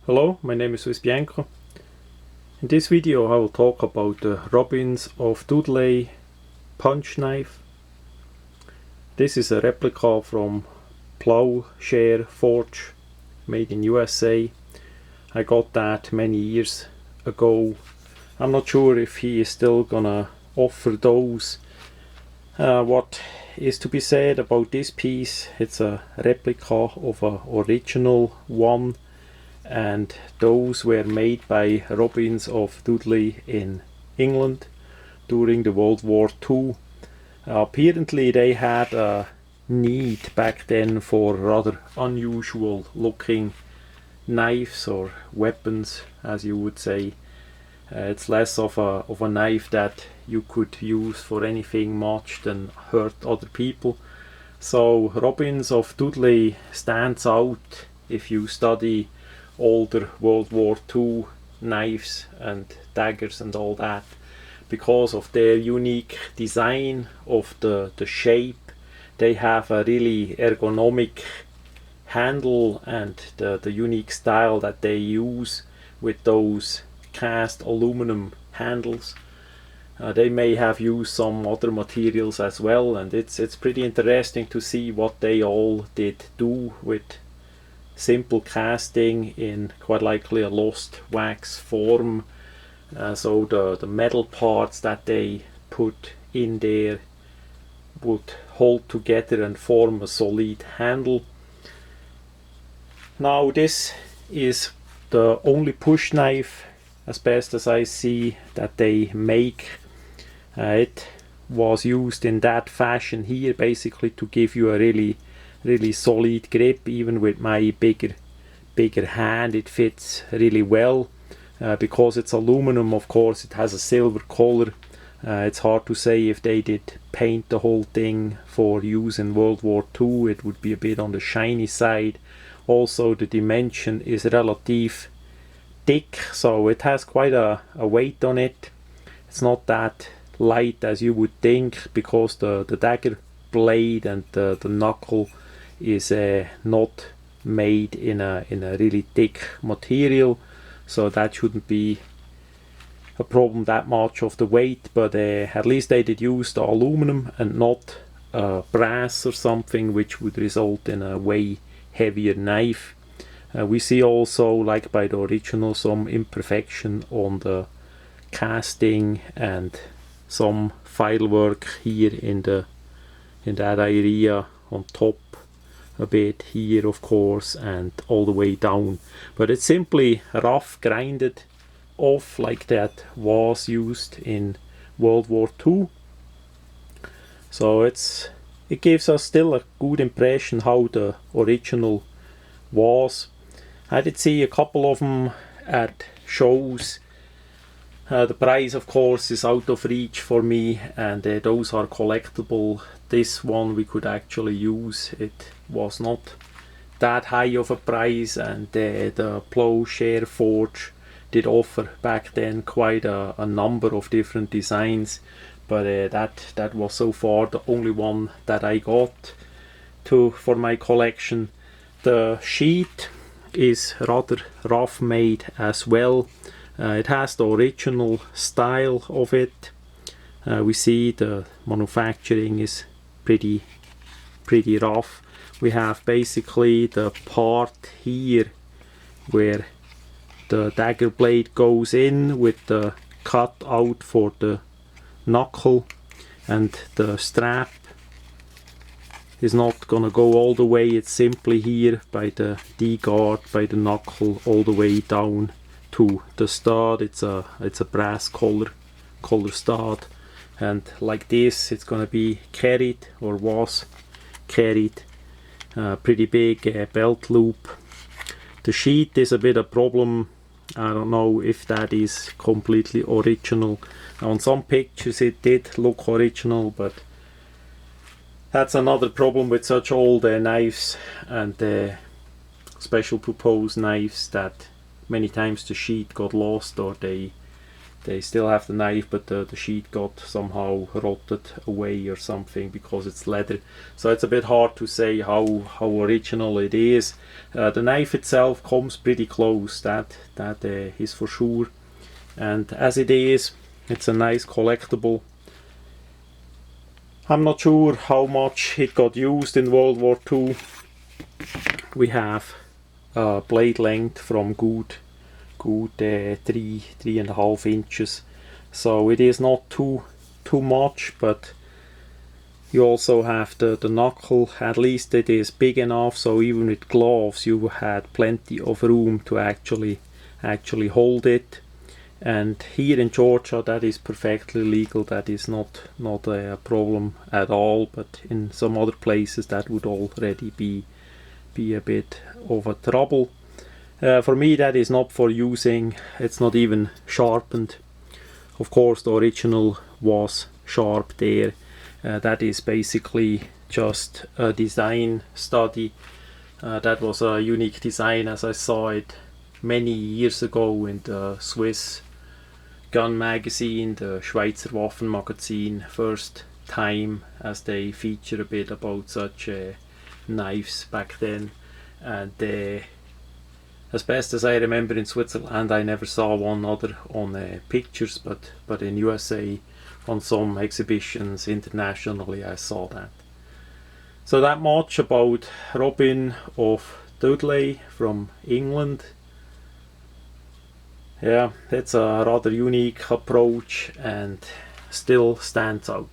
Hello, my name is Swissbianco. In this video I will talk about the Robbins of Dudley punch knife. This is a replica from Plowshare Forge, made in USA. I got that many years ago. I'm not sure if he is still gonna offer those. What is to be said about this piece, it's a replica of an original one, and those were made by Robbins of Dudley in England during the World War II. Apparently they had a need back then for rather unusual looking knives or weapons, as you would say. It's less of a knife that you could use for anything much than hurt other people. So Robbins of Dudley stands out if you study older World War II knives and daggers and all that, because of their unique design of the shape. They have a really ergonomic handle, and the unique style that they use with those cast aluminum handles. They may have used some other materials as well, and it's pretty interesting to see what they all did do with simple casting in quite likely a lost wax form. So the metal parts that they put in there would hold together and form a solid handle. Now this is the only push knife, as best as I see, that they make. It was used in that fashion here, basically to give you a really solid grip. Even with my bigger hand, it fits really well. Because it's aluminum, of course, it has a silver color. It's hard to say if they did paint the whole thing for use in World War II. It would be a bit on the shiny side. Also, the dimension is relative thick, so it has quite a weight on it. It's not that light as you would think, because the dagger blade and the knuckle is not made in a really thick material, so that shouldn't be a problem that much of the weight. But at least they did use the aluminum and not brass or something, which would result in a way heavier knife. We see also, like by the original, some imperfection on the casting and some file work here in that area on top a bit here, of course, and all the way down. But it's simply rough grinded off like that was used in World War II. So it gives us still a good impression how the original was. I did see a couple of them at shows. The price, of course, is out of reach for me, and those are collectible. This one we could actually use. It was not that high of a price, and the Plowshare Forge did offer back then quite a number of different designs, but that was so far the only one that I got for my collection. The sheet is rather rough made as well. It has the original style of it. We see the manufacturing is pretty rough. We have basically the part here where the dagger blade goes in with the cut out for the knuckle, and the strap is not gonna go all the way. It's simply here by the D-guard, by the knuckle, all the way down to the stud. It's a brass collar stud, and like this it's gonna be carried, or was carried, pretty big belt loop. The sheet is a bit a problem. I don't know if that is completely original. On some pictures it did look original, but that's another problem with such old knives and special purpose knives, that many times the sheet got lost, or they they still have the knife, but the sheet got somehow rotted away or something because it's leather. So it's a bit hard to say how original it is. The knife itself comes pretty close, that is for sure. And as it is, it's a nice collectible. I'm not sure how much it got used in World War II. We have blade length from good 3.5 inches, so it is not too much, but you also have the knuckle. At least it is big enough, so even with gloves you had plenty of room to actually hold it. And here in Georgia that is perfectly legal, that is not a problem at all, but in some other places that would already be a bit of a trouble. For me that is not for using, it's not even sharpened. Of course the original was sharp there. That is basically just a design study. That was a unique design as I saw it many years ago in the Swiss gun magazine, the Schweizer Waffen magazine, first time as they feature a bit about such knives back then. And as best as I remember, in Switzerland I never saw one other on pictures, but in USA on some exhibitions internationally I saw that. So that much about Robin of Dudley from England. Yeah, it's a rather unique approach and still stands out.